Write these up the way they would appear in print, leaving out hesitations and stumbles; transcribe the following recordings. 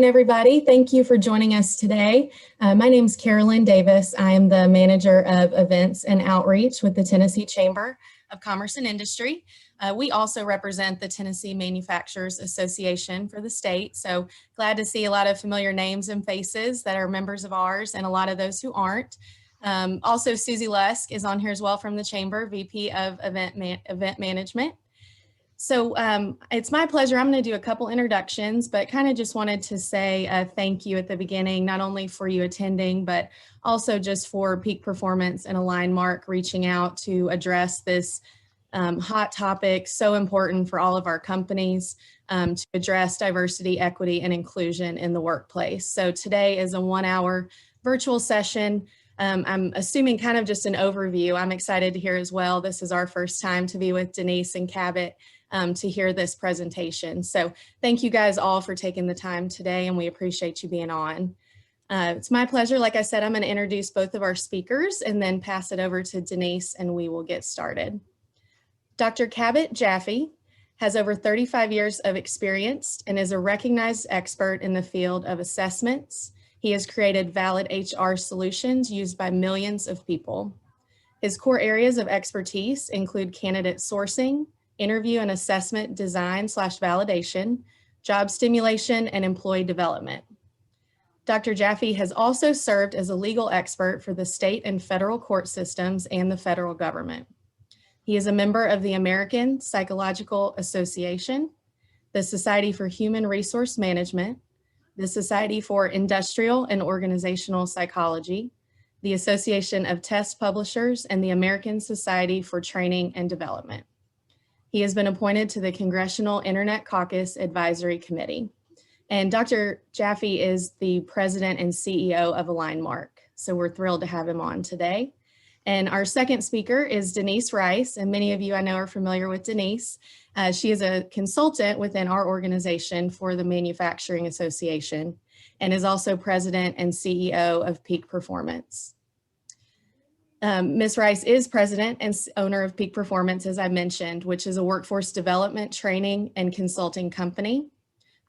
everybody. Thank you for joining us today. My name is Carolyn Davis. I am the Manager of Events and Outreach with the Tennessee Chamber of Commerce and Industry. We also represent the Tennessee Manufacturers Association for the state, so glad to see a lot of familiar names and faces that are members of ours and a lot of those who aren't. Also, Susie Lusk is on here as well from the Chamber, VP of Event Management. So it's my pleasure. I'm going to do a couple introductions, but kind of just wanted to say thank you at the beginning, not only for you attending, but also just for Peak Performance and AlignMark reaching out to address this hot topic, so important for all of our companies to address diversity, equity, and inclusion in the workplace. So today is a 1-hour virtual session. I'm assuming kind of just an overview. I'm excited to hear as well. This is our first time to be with Denise and Cabot to hear this presentation. So thank you guys all for taking the time today, and we appreciate you being on. It's my pleasure. Like I said, I'm going to introduce both of our speakers and then pass it over to Denise and we will get started. Dr. Cabot Jaffe has over 35 years of experience and is a recognized expert in the field of assessments. He has created valid HR solutions used by millions of people. His core areas of expertise include candidate sourcing, interview and assessment design/validation, job stimulation, and employee development. Dr. Jaffe has also served as a legal expert for the state and federal court systems and the federal government. He is a member of the American Psychological Association, the Society for Human Resource Management, the Society for Industrial and Organizational Psychology, the Association of Test Publishers, and the American Society for Training and Development. He has been appointed to the Congressional Internet Caucus Advisory Committee. And Dr. Jaffe is the president and CEO of AlignMark. So we're thrilled to have him on today. And our second speaker is Denise Rice. And many of you I know are familiar with Denise. She is a consultant within our organization for the Manufacturing Association and is also president and CEO of Peak Performance. Ms. Rice is president and owner of Peak Performance, as I mentioned, which is a workforce development, training, and consulting company.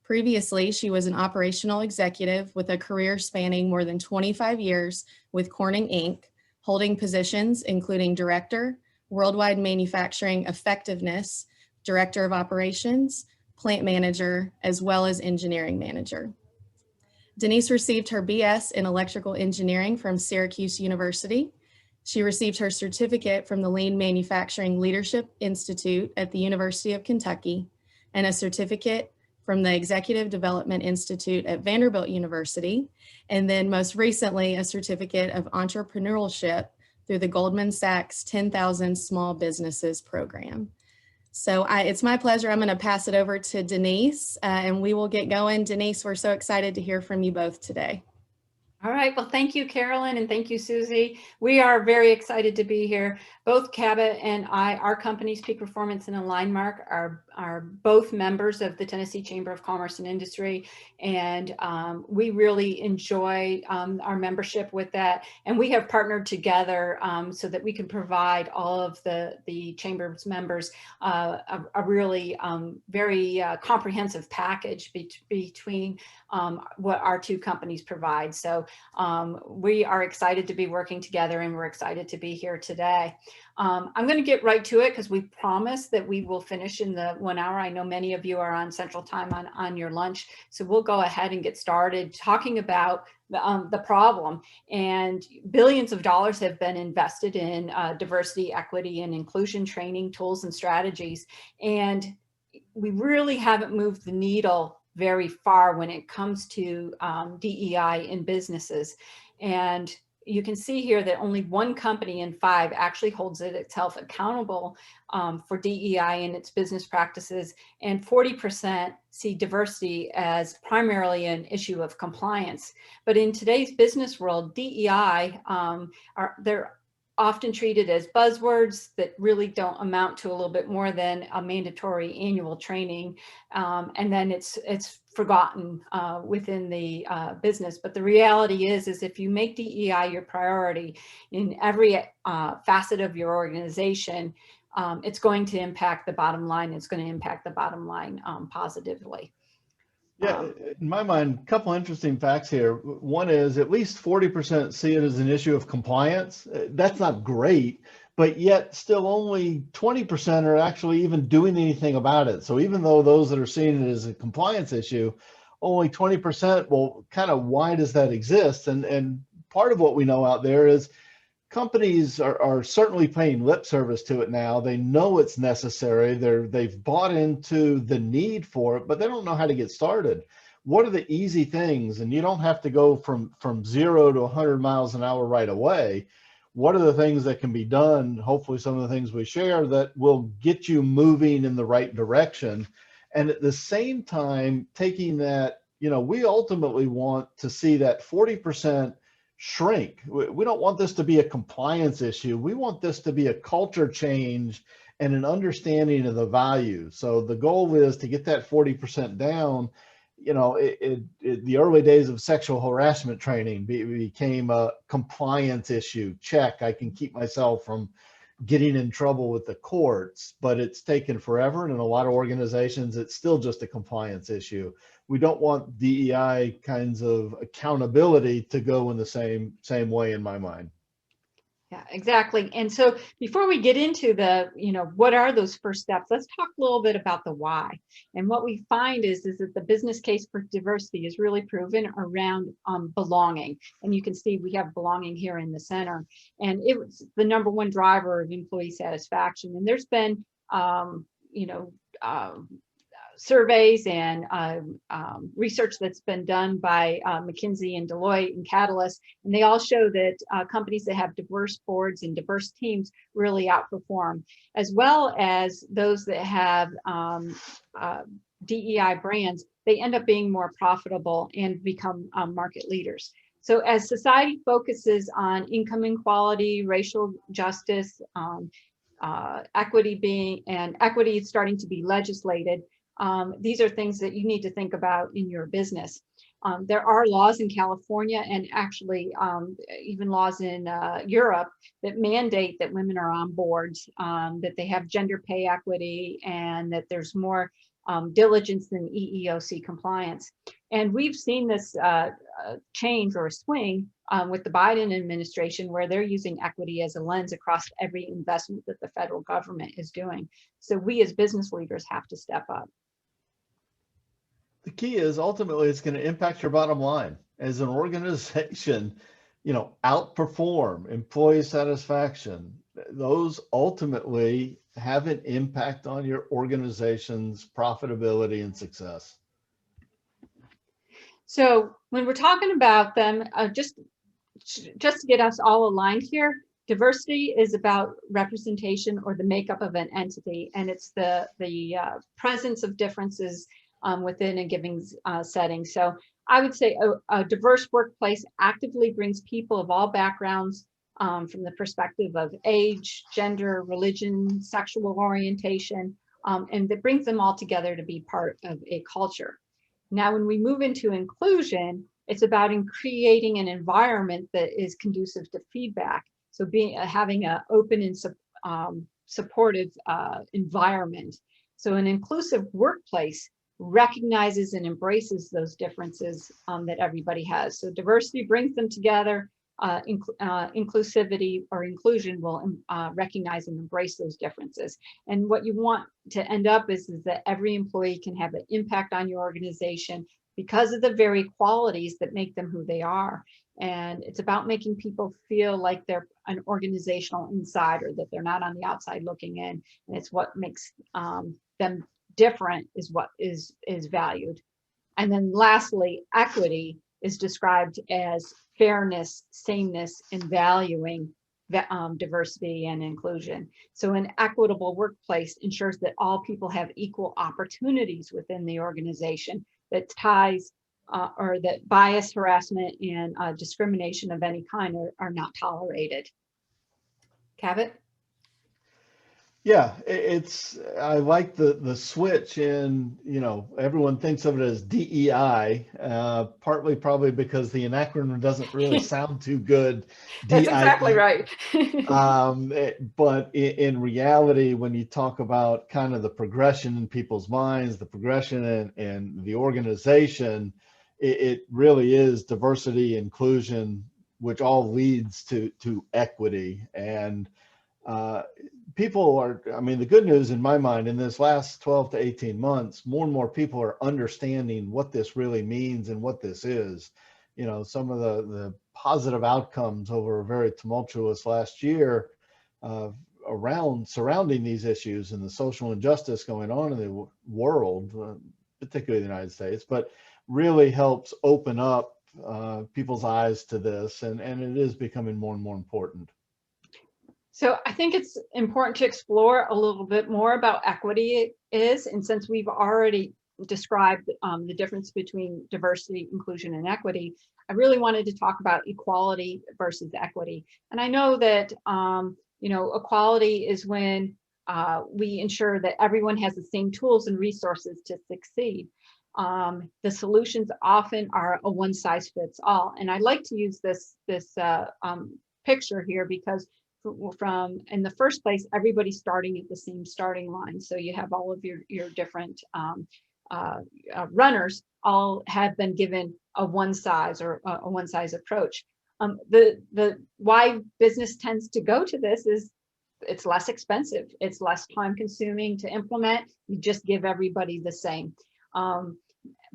Previously, she was an operational executive with a career spanning more than 25 years with Corning, Inc., holding positions including Director, Worldwide Manufacturing Effectiveness, Director of Operations, Plant Manager, as well as Engineering Manager. Denise received her BS in Electrical Engineering from Syracuse University. She received her certificate from the Lean Manufacturing Leadership Institute at the University of Kentucky and a certificate from the Executive Development Institute at Vanderbilt University, and then most recently a certificate of entrepreneurship through the Goldman Sachs 10,000 Small Businesses program. So it's my pleasure. I'm going to pass it over to Denise and we will get going. Denise, we're so excited to hear from you both today. All right, well, thank you, Carolyn, and thank you, Susie. We are very excited to be here. Both Cabot and I, our companies, Peak Performance and AlignMark, are both members of the Tennessee Chamber of Commerce and Industry, and we really enjoy our membership with that. And we have partnered together so that we can provide all of the Chamber's members a really very comprehensive package between what our two companies provide. So we are excited to be working together and we're excited to be here today. I'm going to get right to it because we promised that we will finish in the 1 hour. I know many of you are on Central Time on your lunch, so we'll go ahead and get started talking about the problem. And billions of dollars have been invested in diversity, equity, and inclusion training tools and strategies. And we really haven't moved the needle very far when it comes to DEI in businesses. And you can see here that only 1 company in 5 actually holds itself accountable for DEI in its business practices, and 40% see diversity as primarily an issue of compliance. But in today's business world, DEI, they're often treated as buzzwords that really don't amount to a little bit more than a mandatory annual training. And then it's forgotten within the business. But the reality is if you make DEI your priority in every facet of your organization, it's going to impact the bottom line. It's going to impact the bottom line positively. Yeah, in my mind, a couple interesting facts here. One is at least 40% see it as an issue of compliance. That's not great, but yet still only 20% are actually even doing anything about it. So even though those that are seeing it as a compliance issue, only 20%, well, kind of why does that exist? And part of what we know out there is companies are certainly paying lip service to it now. They know it's necessary. They've bought into the need for it, but they don't know how to get started. What are the easy things? And you don't have to go from 0 to 100 miles an hour right away. What are the things that can be done? Hopefully some of the things we share that will get you moving in the right direction. And at the same time, taking that, we ultimately want to see that 40% shrink. We don't want this to be a compliance issue. We want this to be a culture change and an understanding of the value. So the goal is to get that 40% down. The early days of sexual harassment training became a compliance issue. Check, I can keep myself from getting in trouble with the courts, but it's taken forever. And in a lot of organizations, it's still just a compliance issue. We don't want DEI kinds of accountability to go in the same way, in my mind. Yeah, exactly. And so before we get into the, what are those first steps, let's talk a little bit about the why. And what we find is that the business case for diversity is really proven around belonging. And you can see we have belonging here in the center. And it was the number one driver of employee satisfaction. And there's been, surveys and research that's been done by McKinsey and Deloitte and Catalyst, and they all show that companies that have diverse boards and diverse teams really outperform, as well as those that have DEI brands. They end up being more profitable and become market leaders. So as society focuses on income inequality, racial justice, equity is starting to be legislated, these are things that you need to think about in your business. There are laws in California and actually even laws in Europe that mandate that women are on boards, that they have gender pay equity, and that there's more diligence than EEOC compliance. And we've seen this change or a swing with the Biden administration, where they're using equity as a lens across every investment that the federal government is doing. So we as business leaders have to step up. The key is ultimately it's going to impact your bottom line. As an organization, outperform employee satisfaction. Those ultimately have an impact on your organization's profitability and success. So when we're talking about them, just to get us all aligned here, diversity is about representation or the makeup of an entity, and it's the presence of differences within a given setting. So I would say a diverse workplace actively brings people of all backgrounds from the perspective of age, gender, religion, sexual orientation, and that brings them all together to be part of a culture. Now, when we move into inclusion, it's about creating an environment that is conducive to feedback. So having an open and supportive environment. So an inclusive workplace recognizes and embraces those differences that everybody has. So diversity brings them together. Inclusivity or inclusion will recognize and embrace those differences. And what you want to end up is that every employee can have an impact on your organization because of the very qualities that make them who they are. And it's about making people feel like they're an organizational insider, that they're not on the outside looking in. And it's what makes them different is what is valued. And then lastly, equity is described as fairness, sameness, and valuing diversity and inclusion. So an equitable workplace ensures that all people have equal opportunities within the organization, that ties or that bias, harassment, and discrimination of any kind are not tolerated. Cabot? Yeah, I like the switch in, everyone thinks of it as DEI, partly probably because the acronym doesn't really sound too good, That's exactly DIE. right. But in reality, when you talk about kind of the progression in people's minds, the progression in the organization, it really is diversity, inclusion, which all leads to equity. And uh, people are, I mean, the good news in my mind in this last 12 to 18 months, more and more people are understanding what this really means and what this is. Some of the positive outcomes over a very tumultuous last year uh, surrounding these issues and the social injustice going on in the world, particularly the United States, but really helps open up people's eyes to this, and it is becoming more and more important. So I think it's important to explore a little bit more about equity is, and since we've already described the difference between diversity, inclusion, and equity, I really wanted to talk about equality versus equity. And I know that equality is when we ensure that everyone has the same tools and resources to succeed. The solutions often are a one size fits all, and I like to use this picture here because from in the first place, everybody's starting at the same starting line. So you have all of your different runners all have been given a one size or a one size approach. The why business tends to go to this is it's less expensive, it's less time consuming to implement. You just give everybody the same.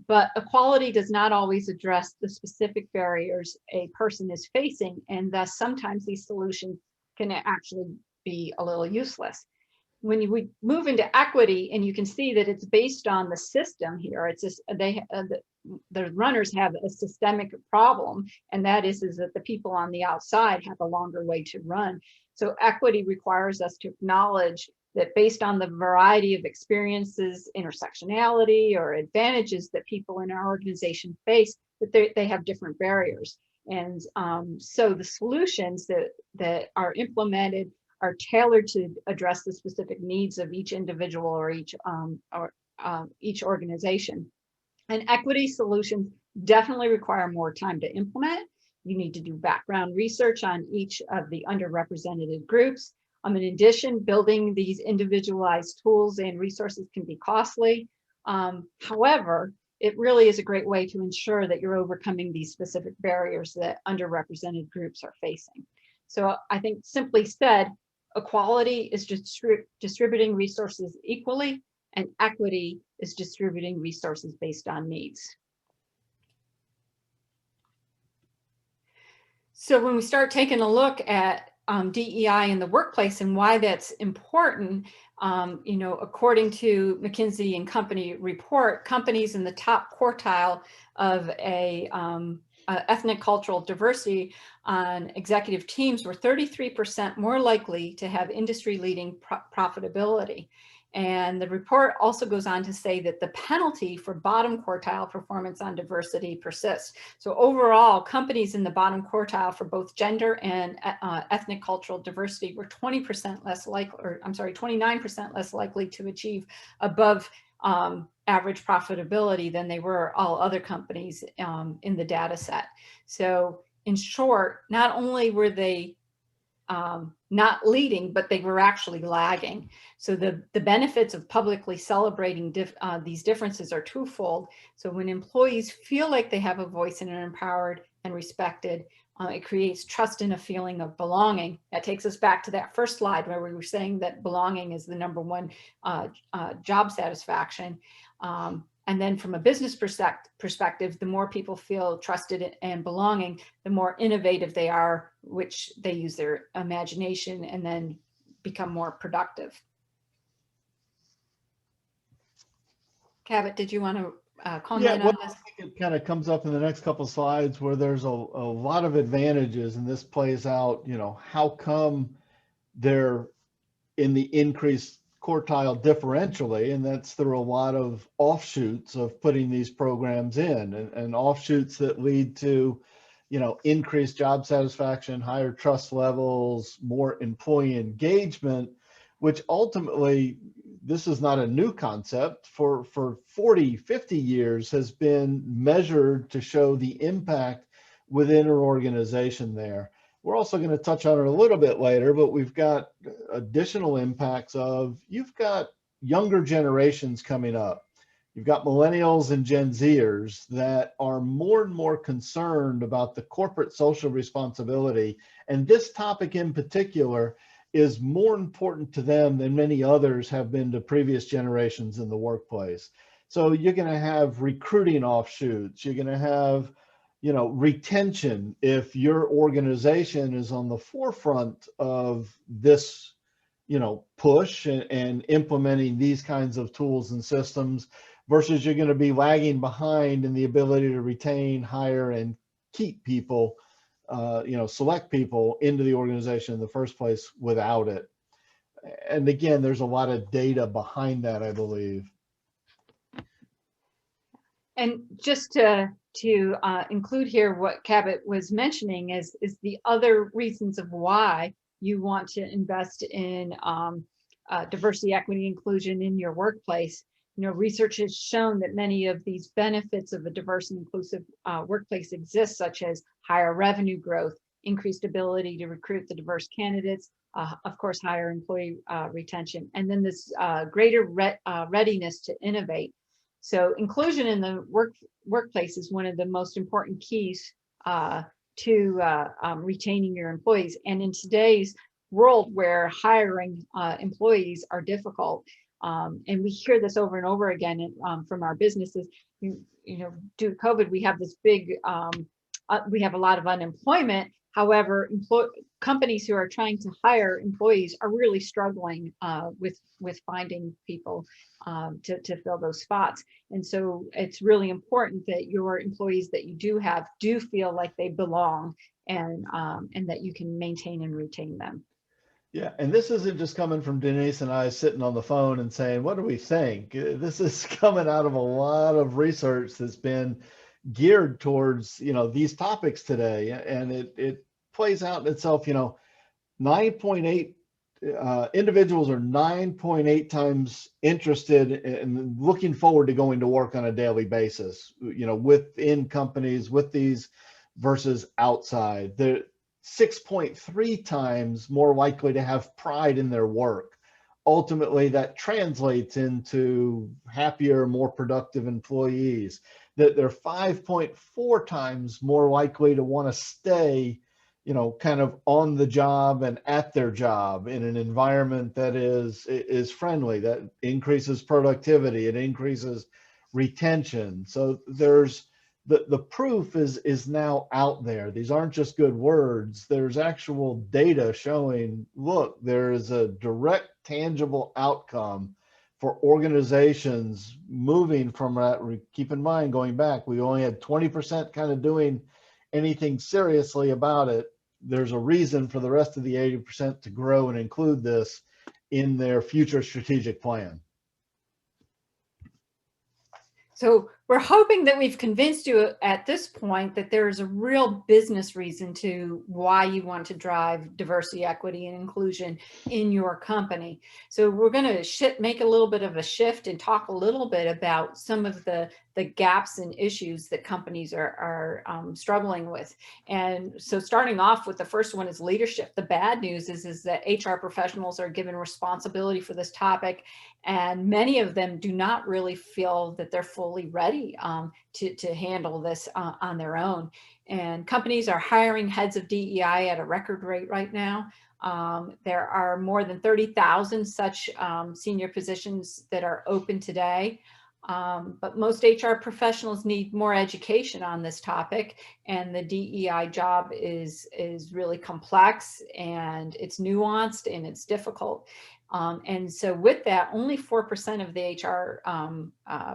But equality does not always address the specific barriers a person is facing, and thus sometimes these solutions can actually be a little useless. When we move into equity, and you can see that it's based on the system here, it's just the runners have a systemic problem, and that is that the people on the outside have a longer way to run. So equity requires us to acknowledge that based on the variety of experiences, intersectionality, or advantages that people in our organization face, that they have different barriers. And so the solutions that are implemented are tailored to address the specific needs of each individual or each organization. And equity solutions definitely require more time to implement. You need to do background research on each of the underrepresented groups. In addition, building these individualized tools and resources can be costly. However, it really is a great way to ensure that you're overcoming these specific barriers that underrepresented groups are facing. So I think simply said, equality is distributing resources equally, and equity is distributing resources based on needs. So when we start taking a look at DEI in the workplace and why that's important, according to McKinsey and Company report, companies in the top quartile of ethnic cultural diversity on executive teams were 33% more likely to have industry-leading profitability. And the report also goes on to say that the penalty for bottom quartile performance on diversity persists. So overall, companies in the bottom quartile for both gender and ethnic cultural diversity were 20% less likely, or I'm sorry, 29% less likely to achieve above average profitability than they were all other companies in the data set. So in short, not only were they not leading, but they were actually lagging. So the benefits of publicly celebrating these differences are twofold. So when employees feel like they have a voice and are empowered and respected, it creates trust and a feeling of belonging. That takes us back to that first slide where we were saying that belonging is the number one job satisfaction. And then from a business perspective, the more people feel trusted and belonging, the more innovative they are, which they use their imagination and then become more productive. Cabot, did you want to comment on this? I think it kind of comes up in the next couple of slides where there's a lot of advantages, and this plays out, how come they're in the increased quartile differentially, and that's through a lot of offshoots of putting these programs in, and offshoots that lead to increased job satisfaction, higher trust levels, more employee engagement, which ultimately, this is not a new concept, for 40, 50 years has been measured to show the impact within an organization there. We're also going to touch on it a little bit later, but we've got additional impacts of, you've got younger generations coming up. You've got millennials and Gen Zers that are more and more concerned about the corporate social responsibility. And this topic in particular is more important to them than many others have been to previous generations in the workplace. So you're going to have recruiting offshoots. You're going to have, retention if your organization is on the forefront of this, push and implementing these kinds of tools and systems, versus you're going to be lagging behind in the ability to retain, hire, and keep people, select people into the organization in the first place without it. And again, there's a lot of data behind that, I believe. And just to include here what Cabot was mentioning is the other reasons of why you want to invest in diversity, equity, inclusion in your workplace. Research has shown that many of these benefits of a diverse and inclusive workplace exist, such as higher revenue growth, increased ability to recruit the diverse candidates, of course, higher employee retention, and then this greater readiness to innovate. So inclusion in the workplace is one of the most important keys to retaining your employees. And in today's world where hiring employees are difficult, and we hear this over and over again from our businesses, due to COVID, we have this big, we have a lot of unemployment. However, companies who are trying to hire employees are really struggling with finding people to fill those spots. And so it's really important that your employees that you do have do feel like they belong, and that you can maintain and retain them. Yeah, and this isn't just coming from Denise and I sitting on the phone and saying, what do we think? This is coming out of a lot of research that's been geared towards, these topics today. And it plays out in itself, 9.8 individuals are 9.8 times interested in looking forward to going to work on a daily basis, within companies with these versus outside. They're 6.3 times more likely to have pride in their work. Ultimately, that translates into happier, more productive employees. That they're 5.4 times more likely to want to stay, kind of on the job and at their job in an environment that is friendly, that increases productivity, it increases retention. So there's the proof is now out there. These aren't just good words. There's actual data showing, look, there is a direct, tangible outcome for organizations moving from that. Keep in mind, going back, we only had 20% kind of doing anything seriously about it. There's a reason for the rest of the 80% to grow and include this in their future strategic plan. So we're hoping that we've convinced you at this point that there is a real business reason to why you want to drive diversity, equity, and inclusion in your company. So we're going to make a little bit of a shift and talk a little bit about some of the gaps and issues that companies are struggling with. And so starting off with the first one is leadership. The bad news is that HR professionals are given responsibility for this topic, and many of them do not really feel that they're fully ready to handle this on their own. And companies are hiring heads of DEI at a record rate right now. There are more than 30,000 such senior positions that are open today. But most HR professionals need more education on this topic, and the DEI job is really complex, and it's nuanced, and it's difficult. And so with that, only 4% of the HR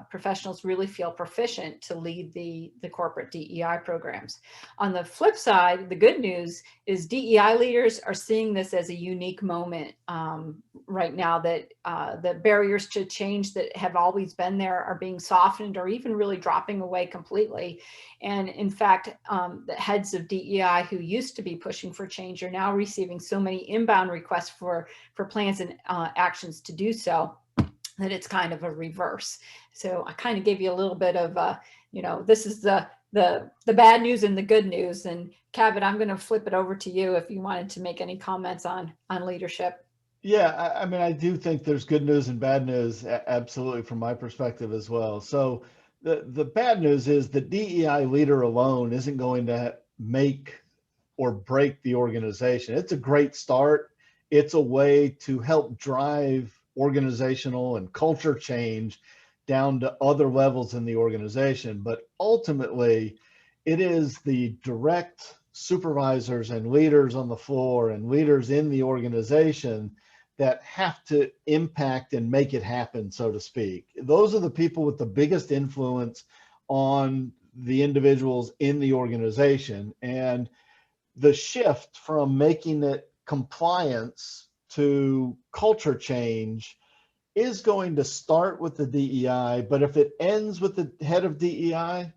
professionals really feel proficient to lead the corporate DEI programs. On the flip side, the good news is DEI leaders are seeing this as a unique moment right now, that the barriers to change that have always been there are being softened or even really dropping away completely. And in fact, the heads of DEI who used to be pushing for change are now receiving so many inbound requests for plans and actions to do so, that it's kind of a reverse. So I kind of gave you a little bit of, this is the bad news and the good news. And Cabot, I'm going to flip it over to you if you wanted to make any comments on leadership. Yeah, I mean, I do think there's good news and bad news, absolutely, from my perspective as well. So the bad news is the DEI leader alone isn't going to make or break the organization. It's a great start. It's a way to help drive organizational and culture change down to other levels in the organization. But ultimately, it is the direct supervisors and leaders on the floor and leaders in the organization that have to impact and make it happen, so to speak. Those are the people with the biggest influence on the individuals in the organization. And the shift from making it compliance to culture change is going to start with the DEI, but if it ends with the head of DEI,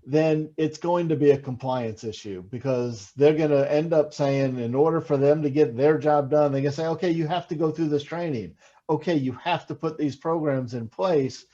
then it's going to be a compliance issue, because they're going to end up saying, in order for them to get their job done, they're going to say, okay, you have to go through this training. Okay, you have to put these programs in place.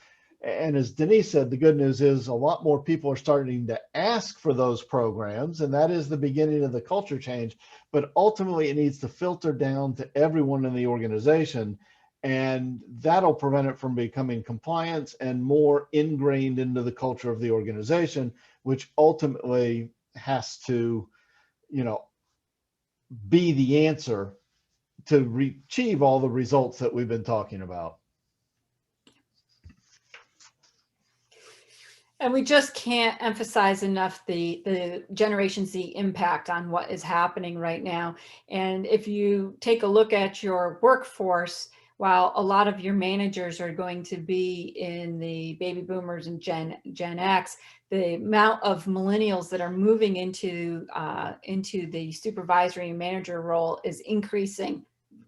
And as Denise said, the good news is a lot more people are starting to ask for those programs, and that is the beginning of the culture change. But ultimately, it needs to filter down to everyone in the organization, and that'll prevent it from becoming compliance and more ingrained into the culture of the organization, which ultimately has to, be the answer to achieve all the results that we've been talking about. And we just can't emphasize enough the Generation Z impact on what is happening right now. And if you take a look at your workforce, while a lot of your managers are going to be in the baby boomers and Gen X, the amount of millennials that are moving into the supervisory and manager role is increasing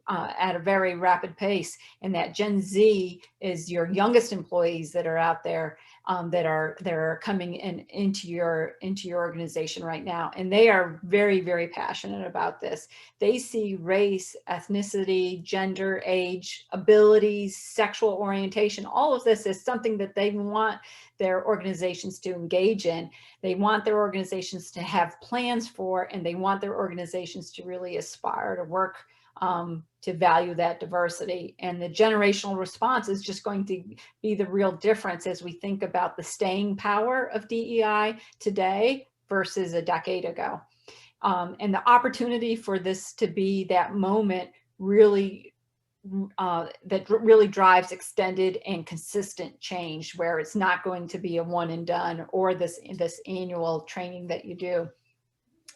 at a very rapid pace. And that Gen Z is your youngest employees that are out there, that are coming into your organization right now. And they are very, very passionate about this. They see race, ethnicity, gender, age, abilities, sexual orientation, all of this is something that they want their organizations to engage in. They want their organizations to have plans for, and they want their organizations to really aspire to work to value that diversity. And the generational response is just going to be the real difference as we think about the staying power of DEI today versus a decade ago. And the opportunity for this to be that moment really that really drives extended and consistent change, where it's not going to be a one and done or this annual training that you do.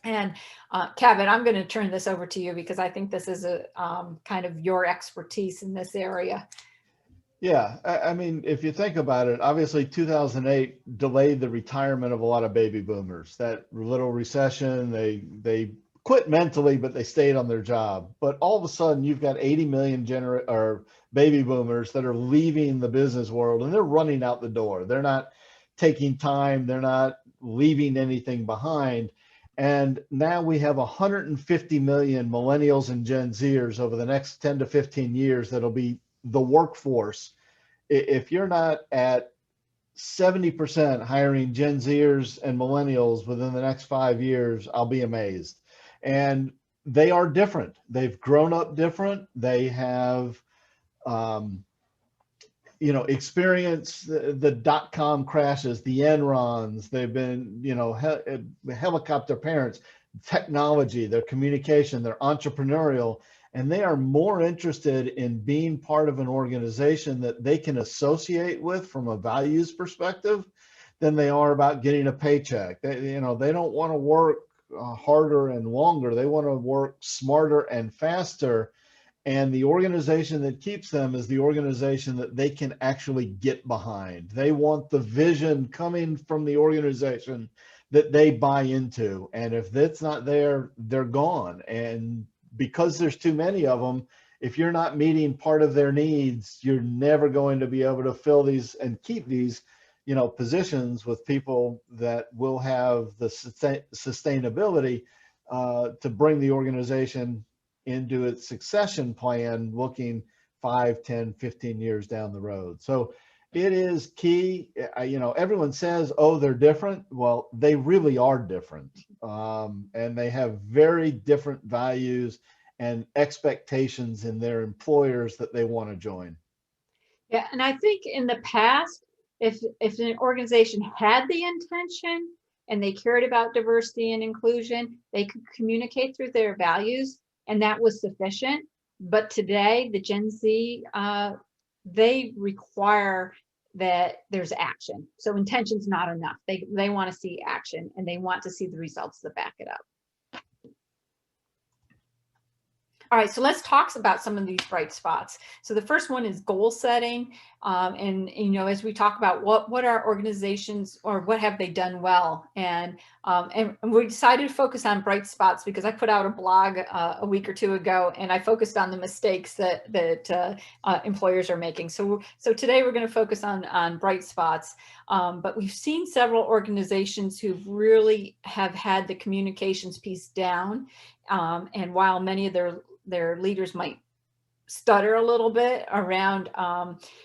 And Cabot, I'm going to turn this over to you, because I think this is a kind of your expertise in this area. Yeah, I mean, if you think about it, obviously 2008 delayed the retirement of a lot of baby boomers. That little recession, they quit mentally, but they stayed on their job. But all of a sudden, you've got 80 million baby boomers that are leaving the business world, and they're running out the door. They're not taking time. They're not leaving anything behind. And now we have 150 million millennials and Gen Zers over the next 10 to 15 years that'll be the workforce. If you're not at 70% hiring Gen Zers and millennials within the next 5 years, I'll be amazed. And they are different. They've grown up different. They have experience the dot-com crashes, the Enrons. They've been, helicopter parents, technology, their communication, their entrepreneurial, and they are more interested in being part of an organization that they can associate with from a values perspective than they are about getting a paycheck. They don't want to work harder and longer. They want to work smarter and faster. And the organization that keeps them is the organization that they can actually get behind. They want the vision coming from the organization that they buy into. And if that's not there, they're gone. And because there's too many of them, if you're not meeting part of their needs, you're never going to be able to fill these and keep these, positions with people that will have the sustainability to bring the organization into its succession plan, looking 5, 10, 15 years down the road. So it is key. Everyone says, oh, they're different. Well, they really are different. And they have very different values and expectations in their employers that they want to join. Yeah, and I think in the past, if an organization had the intention and they cared about diversity and inclusion, they could communicate through their values, and that was sufficient. But today, the Gen Z, they require that there's action. So intention's not enough. They want to see action, and they want to see the results that back it up. All right, so let's talk about some of these bright spots. So the first one is goal setting. And as we talk about what are organizations, or what have they done well? And we decided to focus on bright spots because I put out a blog a week or two ago, and I focused on the mistakes that employers are making. So today we're going to focus on bright spots. But we've seen several organizations who really have had the communications piece down. And while many of their leaders might stutter a little bit around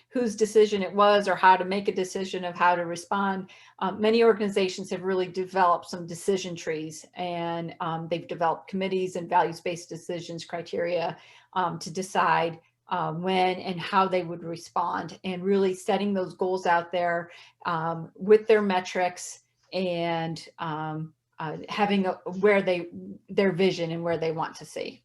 whose decision it was or how to make a decision of how to respond, many organizations have really developed some decision trees, and they've developed committees and values-based decisions criteria to decide when and how they would respond, and really setting those goals out there with their metrics, and having their vision and where they want to see.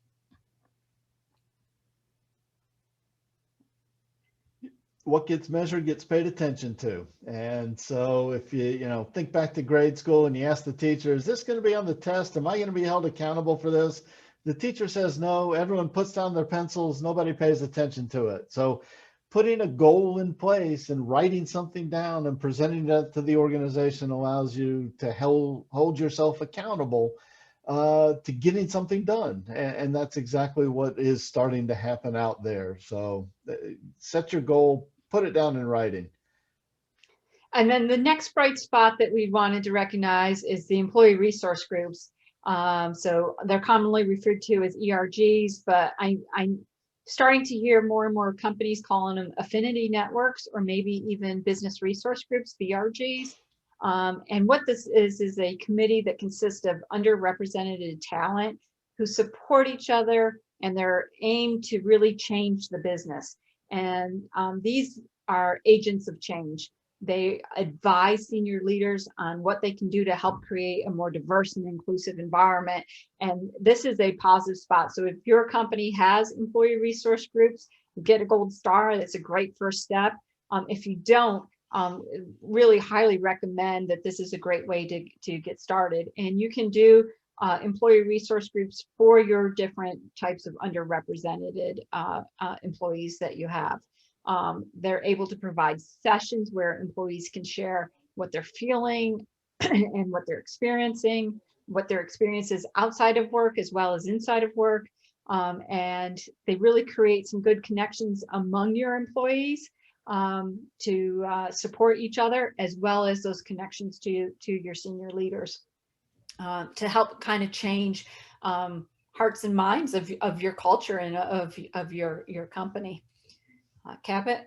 What gets measured gets paid attention to. And so if you think back to grade school and you ask the teacher, is this going to be on the test? Am I going to be held accountable for this? The teacher says no, everyone puts down their pencils, nobody pays attention to it. So putting a goal in place and writing something down and presenting that to the organization allows you to hold yourself accountable to getting something done. And that's exactly what is starting to happen out there. So set your goal, put it down in writing. And then the next bright spot that we wanted to recognize is the employee resource groups. So they're commonly referred to as ERGs, but I'm starting to hear more and more companies calling them affinity networks, or maybe even business resource groups, BRGs. And what this is a committee that consists of underrepresented talent who support each other, and their aim to really change the business. And these are agents of change. They advise senior leaders on what they can do to help create a more diverse and inclusive environment. And this is a positive spot. So if your company has employee resource groups, get a gold star. That's a great first step. If you don't, really highly recommend that. This is a great way to get started. And you can do employee resource groups for your different types of underrepresented employees that you have. They're able to provide sessions where employees can share what they're feeling and what they're experiencing, what their experiences outside of work as well as inside of work. And they really create some good connections among your employees to support each other, as well as those connections to your senior leaders, to help kind of change hearts and minds of your culture and of your company. Cabot?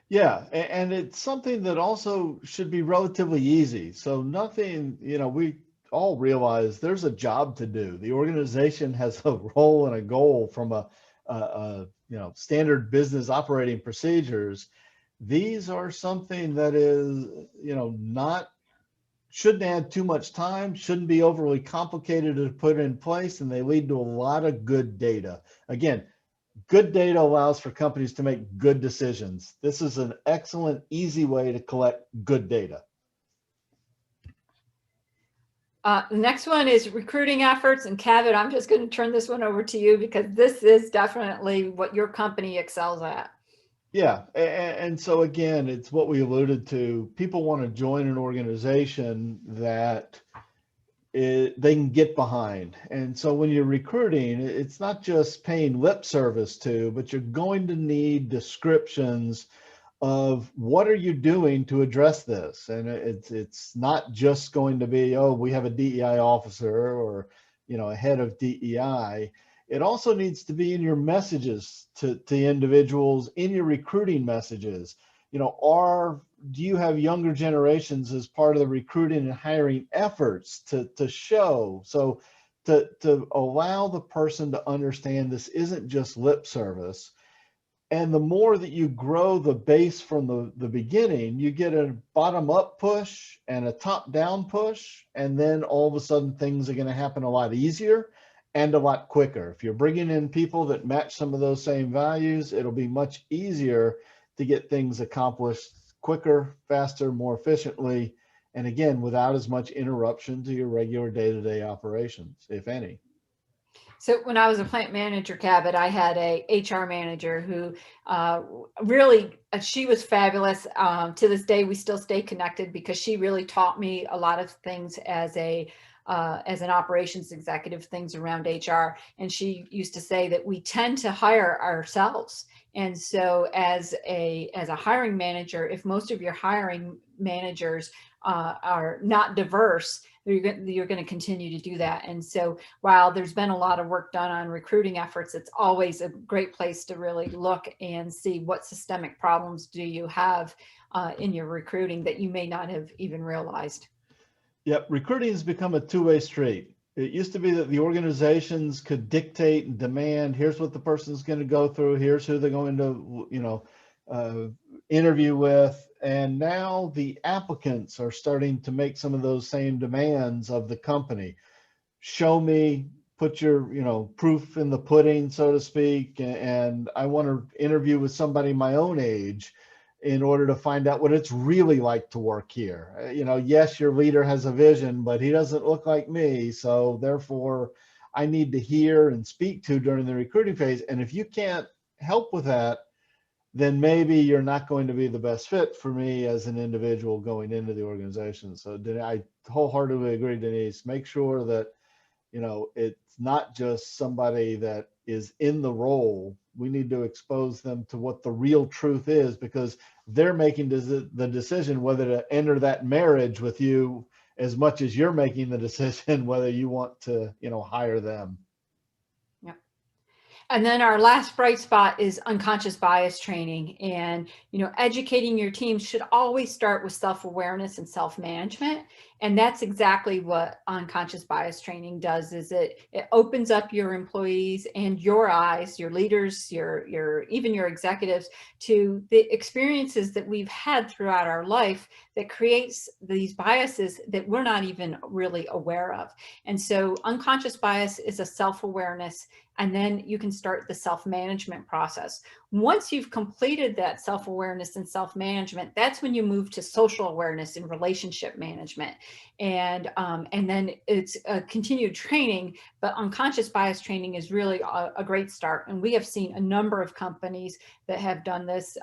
Yeah, and it's something that also should be relatively easy. So nothing, we all realize there's a job to do. The organization has a role and a goal from a standard business operating procedures. These are something that is, shouldn't add too much time, shouldn't be overly complicated to put in place, and they lead to a lot of good data. Again, good data allows for companies to make good decisions. This is an excellent, easy way to collect good data. The next one is recruiting efforts. And Cabot, I'm just going to turn this one over to you because this is definitely what your company excels at. Yeah. And so again, it's what we alluded to. People want to join an organization that they can get behind. And so when you're recruiting, it's not just paying lip service to, but you're going to need descriptions of what are you doing to address this. And it's not just going to be, oh, we have a DEI officer or, a head of DEI. It also needs to be in your messages to individuals, in your recruiting messages. Do you have younger generations as part of the recruiting and hiring efforts to show? So to allow the person to understand this isn't just lip service. And the more that you grow the base from the beginning, you get a bottom up push and a top down push. And then all of a sudden things are going to happen a lot easier and a lot quicker. If you're bringing in people that match some of those same values, it'll be much easier to get things accomplished quicker, faster, more efficiently. And again, without as much interruption to your regular day-to-day operations, if any. So when I was a plant manager, Cabot, I had a HR manager who really, she was fabulous. To this day, we still stay connected because she really taught me a lot of things as an operations executive, things around HR. And she used to say that we tend to hire ourselves. And so as a hiring manager, if most of your hiring managers are not diverse, you're going to continue to do that. And so while there's been a lot of work done on recruiting efforts, it's always a great place to really look and see what systemic problems do you have in your recruiting that you may not have even realized. Yep, recruiting has become a two-way street. It used to be that the organizations could dictate and demand, here's what the person's going to go through, here's who they're going to, interview with. And now the applicants are starting to make some of those same demands of the company. Show me, put your, proof in the pudding, so to speak. And I want to interview with somebody my own age in order to find out what it's really like to work here. Yes, your leader has a vision, but he doesn't look like me. So therefore, I need to hear and speak to during the recruiting phase. And if you can't help with that, then maybe you're not going to be the best fit for me as an individual going into the organization. So I wholeheartedly agree, Denise. Make sure that, it's not just somebody that is in the role. We need to expose them to what the real truth is, because they're making the decision whether to enter that marriage with you as much as you're making the decision whether you want to, hire them. And then our last bright spot is unconscious bias training. And, educating your team should always start with self-awareness and self-management. And that's exactly what unconscious bias training does, is it opens up your employees and your eyes, your leaders, even your executives, to the experiences that we've had throughout our life that creates these biases that we're not even really aware of. And so unconscious bias is a self-awareness, and then you can start the self-management process. Once you've completed that self-awareness and self-management, that's when you move to social awareness and relationship management. And then it's a continued training, but unconscious bias training is really a great start. And we have seen a number of companies that have done this.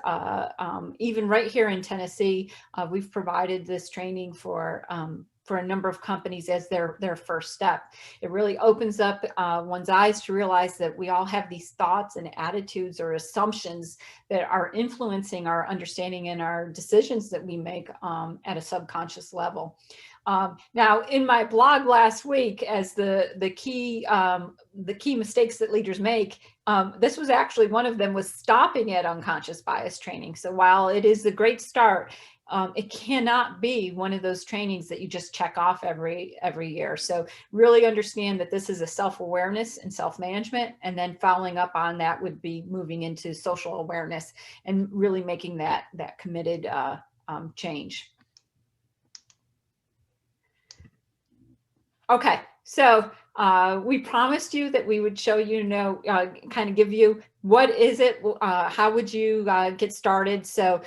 Even right here in Tennessee, we've provided this training for a number of companies as their first step. It really opens up one's eyes to realize that we all have these thoughts and attitudes or assumptions that are influencing our understanding and our decisions that we make at a subconscious level. Now, in my blog last week, as the key mistakes that leaders make, this was actually one of them, was stopping at unconscious bias training. So while it is a great start, it cannot be one of those trainings that you just check off every year. So really understand that this is a self-awareness and self-management, and then following up on that would be moving into social awareness and really making that committed change. Okay, so We promised you that we would show you, kind of give you what is it, how would you get started. So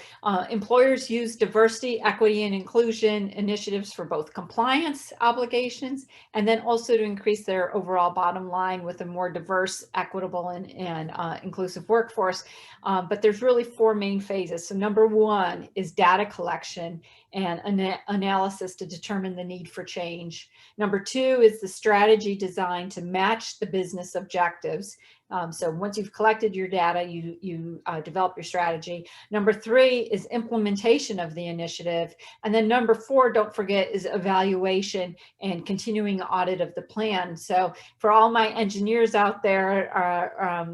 employers use diversity, equity, and inclusion initiatives for both compliance obligations and then also to increase their overall bottom line with a more diverse, equitable, and inclusive workforce. But there's really 4 main phases. So number 1 is data collection and analysis to determine the need for change. Number 2 is the strategy designed to match the business objectives. So once you've collected your data, you develop your strategy. Number 3 is implementation of the initiative. And then number 4, don't forget, is evaluation and continuing audit of the plan. So for all my engineers out there,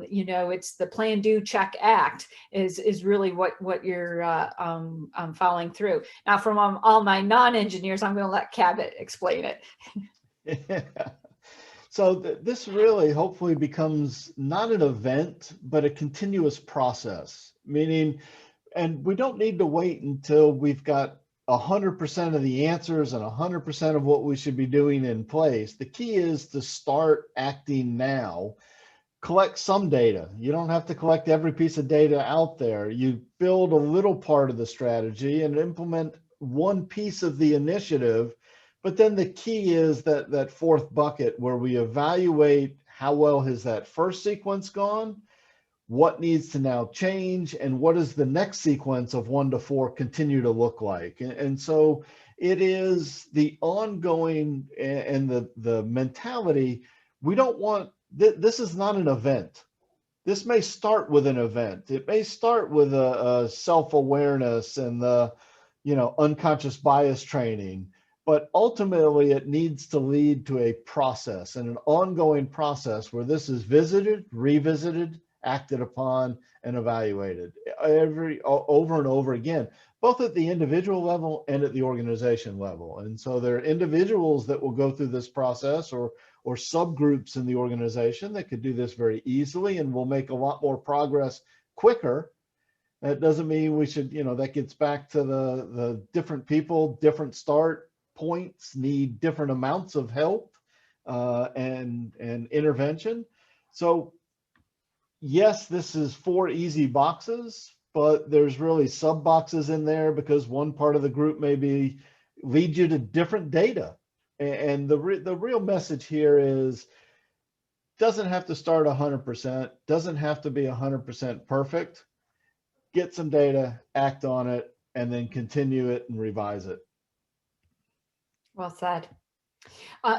it's the plan, do, check, act is really what you're following through. Now, from all my non-engineers, I'm going to let Cabot explain it. So this really hopefully becomes not an event, but a continuous process, meaning, and we don't need to wait until we've got 100% of the answers and 100% of what we should be doing in place. The key is to start acting now. Collect some data. You don't have to collect every piece of data out there. You build a little part of the strategy and implement one piece of the initiative. But then the key is that 4th bucket where we evaluate how well has that first sequence gone, what needs to now change, and what does the next sequence of 1 to 4 continue to look like. And so it is the ongoing and the mentality. We don't want, this is not an event. This may start with an event. It may start with a self-awareness and the unconscious bias training. But ultimately, it needs to lead to a process and an ongoing process where this is visited, revisited, acted upon, and evaluated over and over again, both at the individual level and at the organization level. And so there are individuals that will go through this process or subgroups in the organization that could do this very easily and will make a lot more progress quicker. That doesn't mean we should, that gets back to the different people, different start points need different amounts of help and intervention. So yes, this is 4 easy boxes, but there's really sub boxes in there because one part of the group maybe lead you to different data. And the real message here is, doesn't have to start 100%, doesn't have to be 100% perfect. Get some data, act on it, and then continue it and revise it. Well said.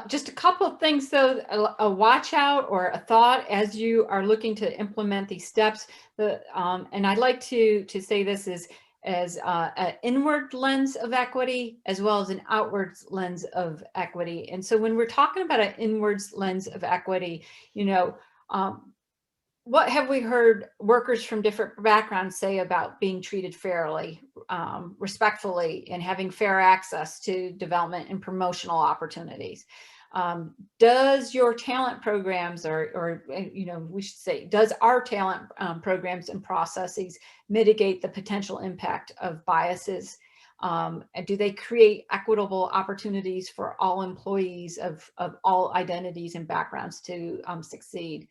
Just a couple of things, though, a watch out or a thought as you are looking to implement these steps. And I'd like to say this as an inward lens of equity as well as an outward lens of equity. And so when we're talking about an inwards lens of equity, what have we heard workers from different backgrounds say about being treated fairly, respectfully, and having fair access to development and promotional opportunities? Does your talent programs, or we should say, does our talent programs and processes mitigate the potential impact of biases? And do they create equitable opportunities for all employees of all identities and backgrounds to succeed?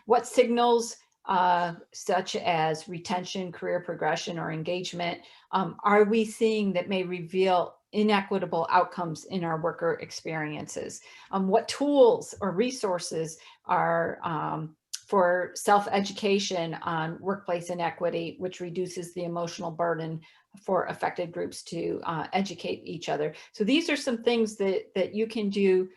What signals, such as retention, career progression, or engagement, are we seeing that may reveal inequitable outcomes in our worker experiences? What tools or resources are for self-education on workplace inequity, which reduces the emotional burden for affected groups to educate each other? So these are some things that you can do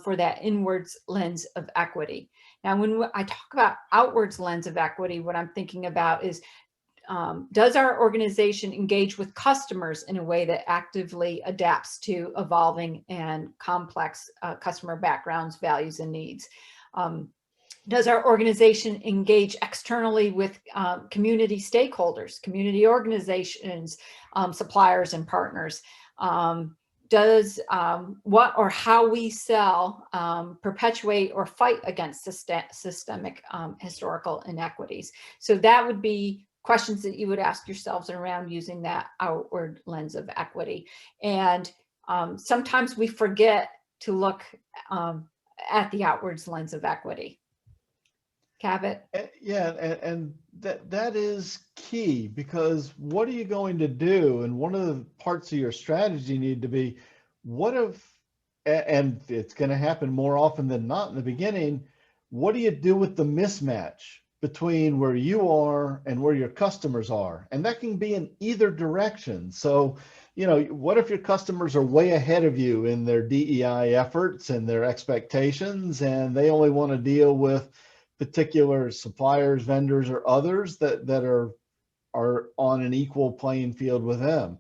for that inwards lens of equity. Now, when I talk about outwards lens of equity, what I'm thinking about is, does our organization engage with customers in a way that actively adapts to evolving and complex customer backgrounds, values, and needs? Does our organization engage externally with community stakeholders, community organizations, suppliers, and partners? Does what or how we sell perpetuate or fight against systemic historical inequities? So that would be questions that you would ask yourselves around using that outward lens of equity. And sometimes we forget to look at the outwards lens of equity. Cabot? Yeah, and that is key, because what are you going to do? And one of the parts of your strategy need to be, what if, and it's going to happen more often than not in the beginning, what do you do with the mismatch between where you are and where your customers are? And that can be in either direction. So, what if your customers are way ahead of you in their DEI efforts and their expectations, and they only want to deal with particular suppliers, vendors, or others that are on an equal playing field with them?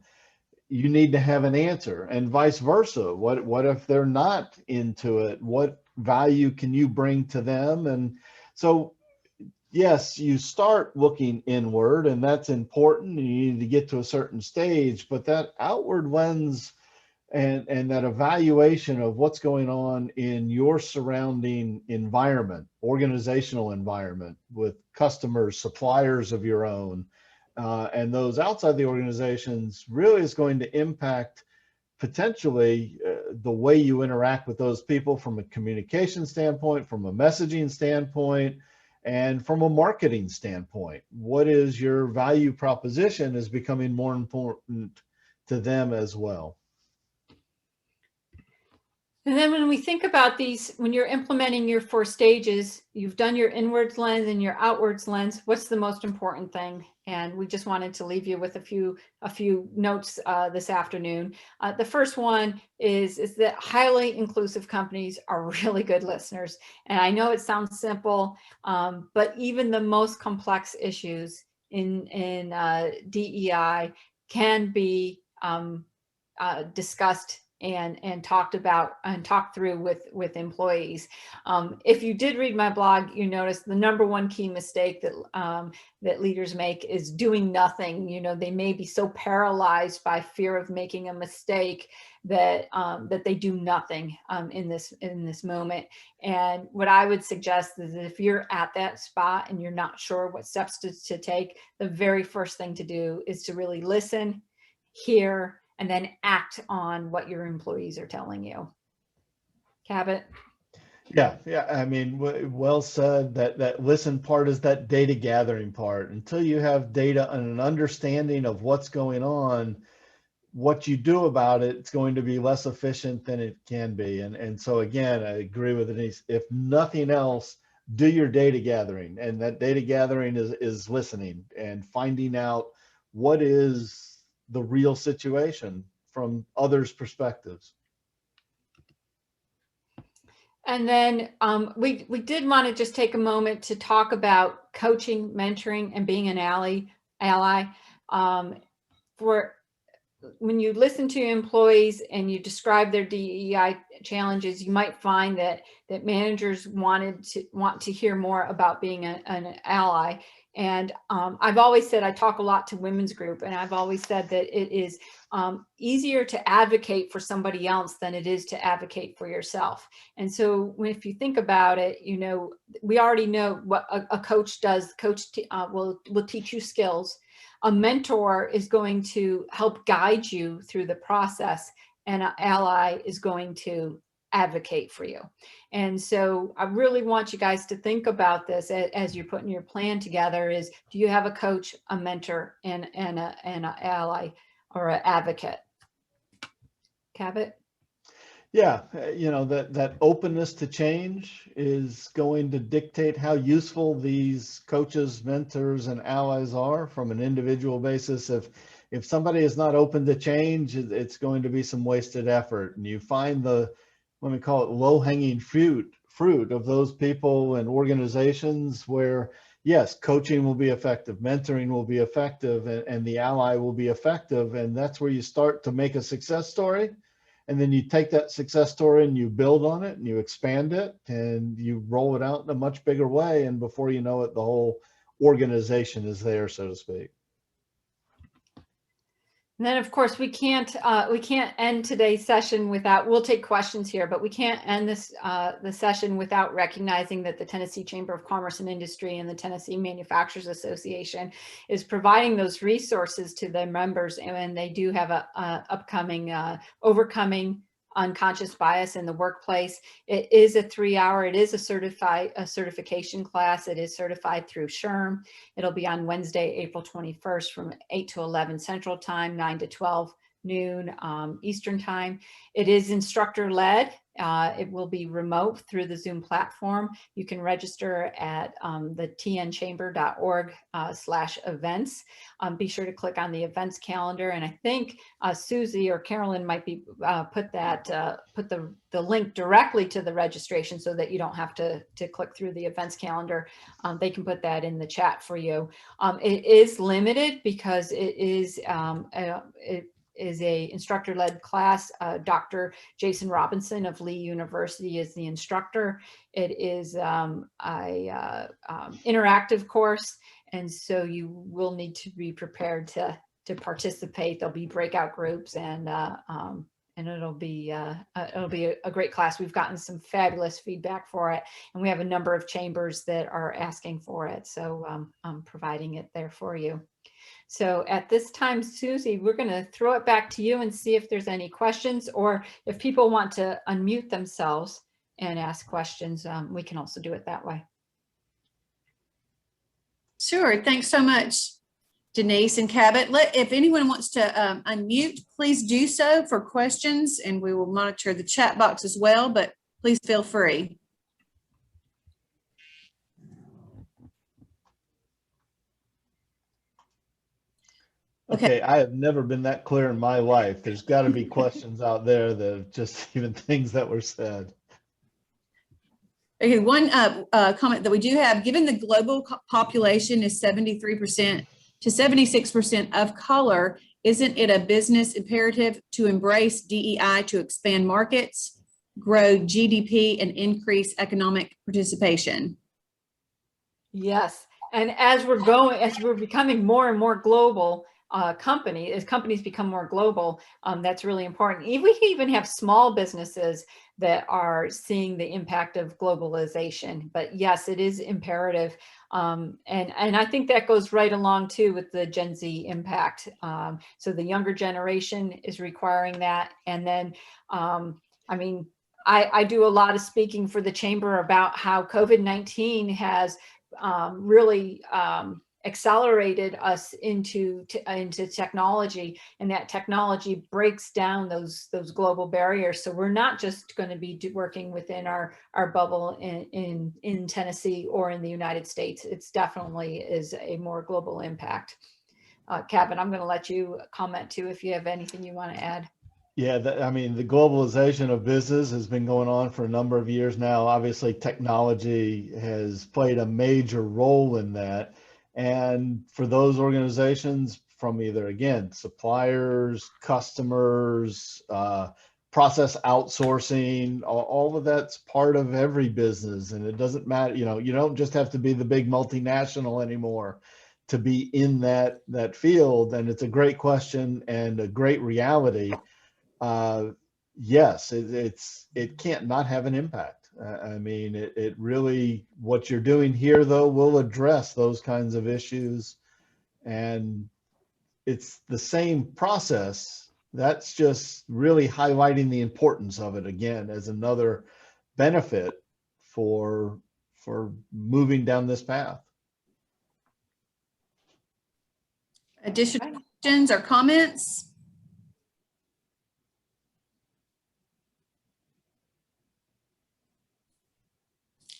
You need to have an answer, and vice versa. What if they're not into it? What value can you bring to them? And so, yes, you start looking inward, and that's important, and you need to get to a certain stage, but that outward lens and that evaluation of what's going on in your surrounding environment, organizational environment, with customers, suppliers of your own, and those outside the organizations, really is going to impact potentially the way you interact with those people from a communication standpoint, from a messaging standpoint, and from a marketing standpoint. What is your value proposition is becoming more important to them as well. And then when we think about these, when you're implementing your 4 stages, you've done your inwards lens and your outwards lens. What's the most important thing? And we just wanted to leave you with a few notes this afternoon. The first one is that highly inclusive companies are really good listeners. And I know it sounds simple, but even the most complex issues in DEI can be discussed and talked about and talked through with employees. If you did read my blog, you noticed the number one key mistake that leaders make is doing nothing. They may be so paralyzed by fear of making a mistake that they do nothing in this moment. And what I would suggest is that if you're at that spot and you're not sure what steps to take, the very first thing to do is to really listen, hear, and then act on what your employees are telling you. Cabot? Yeah. I mean, well said. That listen part is that data gathering part. Until you have data and an understanding of what's going on, what you do about it, it's going to be less efficient than it can be. And so again, I agree with Denise. If nothing else, do your data gathering, and that data gathering is listening and finding out what is the real situation from others' perspectives. And then we did want to just take a moment to talk about coaching, mentoring, and being an ally. For when you listen to employees and you describe their DEI challenges, you might find that managers want to hear more about being an ally. And I've always said, I talk a lot to women's group, and I've always said that it is easier to advocate for somebody else than it is to advocate for yourself. And so if you think about it, we already know what a coach does. Coach will teach you skills. A mentor is going to help guide you through the process, and an ally is going to advocate for you. And so I really want you guys to think about this as you're putting your plan together. Is, do you have a coach, a mentor, and an ally or an advocate? Cabot? Yeah, that openness to change is going to dictate how useful these coaches, mentors, and allies are from an individual basis. If somebody is not open to change, it's going to be some wasted effort. And you find let me call it low-hanging fruit of those people and organizations where, yes, coaching will be effective, mentoring will be effective, and the ally will be effective. And that's where you start to make a success story. And then you take that success story and you build on it and you expand it and you roll it out in a much bigger way. And before you know it, the whole organization is there, so to speak. And then, of course, we can't end today's session without, we'll take questions here, but we can't end the session without recognizing that the Tennessee Chamber of Commerce and Industry and the Tennessee Manufacturers Association is providing those resources to their members, and they do have a upcoming Overcoming unconscious bias in the workplace. It is a 3-hour, it is a certification class. It is certified through SHRM. It'll be on Wednesday, April 21st from 8 to 11 Central Time, 9 to 12 noon Eastern Time. It is instructor led. It will be remote through the Zoom platform. You can register at the tnchamber.org/events. Be sure to click on the events calendar. And I think Susie or Carolyn might be put the link directly to the registration so that you don't have to click through the events calendar. They can put that in the chat for you. It is limited because it is a instructor-led class. Dr. Jason Robinson of Lee University is the instructor. It is a interactive course, and so you will need to be prepared to participate. There'll be breakout groups, and it'll be a great class. We've gotten some fabulous feedback for it, and we have a number of chambers that are asking for it. So I'm providing it there for you. So at this time, Susie, we're going to throw it back to you and see if there's any questions, or if people want to unmute themselves and ask questions, we can also do it that way. Sure. Thanks so much, Denise and Cabot. If anyone wants to unmute, please do so for questions, and we will monitor the chat box as well, but please feel free. Okay, I have never been that clear in my life. There's got to be questions out there that are just even things that were said. Okay, one comment that we do have, given the global population is 73% to 76% of color, isn't it a business imperative to embrace DEI to expand markets, grow GDP, and increase economic participation? Yes, and as we're becoming more and more global, as companies become more global, that's really important. We can even have small businesses that are seeing the impact of globalization. But yes, it is imperative. And I think that goes right along too with the Gen Z impact. So the younger generation is requiring that. And then, I mean, I do a lot of speaking for the chamber about how COVID-19 has really accelerated us into technology, and that technology breaks down those global barriers. So we're not just going to be working within our bubble in Tennessee or in the United States. It's definitely is a more global impact. Kevin, I'm going to let you comment too if you have anything you want to add. Yeah, I mean, the globalization of business has been going on for a number of years now. Obviously, technology has played a major role in that. And for those organizations, from either, again, suppliers, customers, process outsourcing, all of that's part of every business. And it doesn't matter, you don't just have to be the big multinational anymore to be in that field. And it's a great question and a great reality. Yes, it can't not have an impact. I mean, it really, what you're doing here, though, will address those kinds of issues. And it's the same process. That's just really highlighting the importance of it again as another benefit for moving down this path. Additional questions or comments?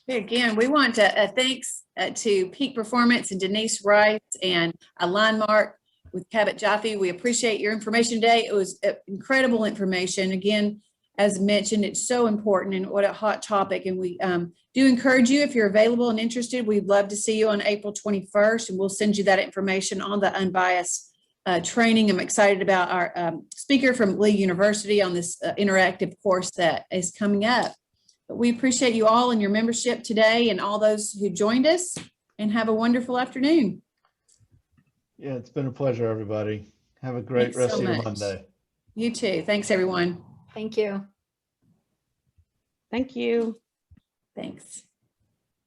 Again, we want to thanks to Peak Performance and Denise Rice and Alignmark with Cabot Jaffe. We appreciate your information today. It was incredible information. Again, as mentioned, it's so important and what a hot topic. And we do encourage you, if you're available and interested, we'd love to see you on April 21st, and we'll send you that information on the unbiased training. I'm excited about our speaker from Lee University on this interactive course that is coming up. But we appreciate you all and your membership today and all those who joined us, and have a wonderful afternoon. Yeah, it's been a pleasure, everybody. Have a great rest of your Monday. You too. Thanks, everyone. Thank you. Thank you. Thanks.